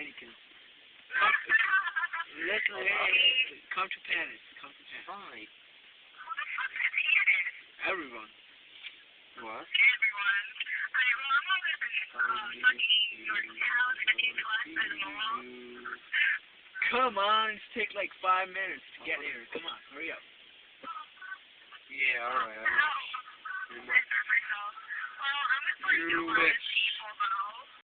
mannequins. Listen, hey, come to Paris. Come to Paris. Fine. Who the fuck is Paris? Everyone. What? Everyone. Alright, well, I'm over at fucking York House, fucking class, I don't know. Come on, it's take like 5 minutes to get here. Come on, hurry up. Yeah, alright. Ow. I hurt myself. Well, I'm just going to You lunch.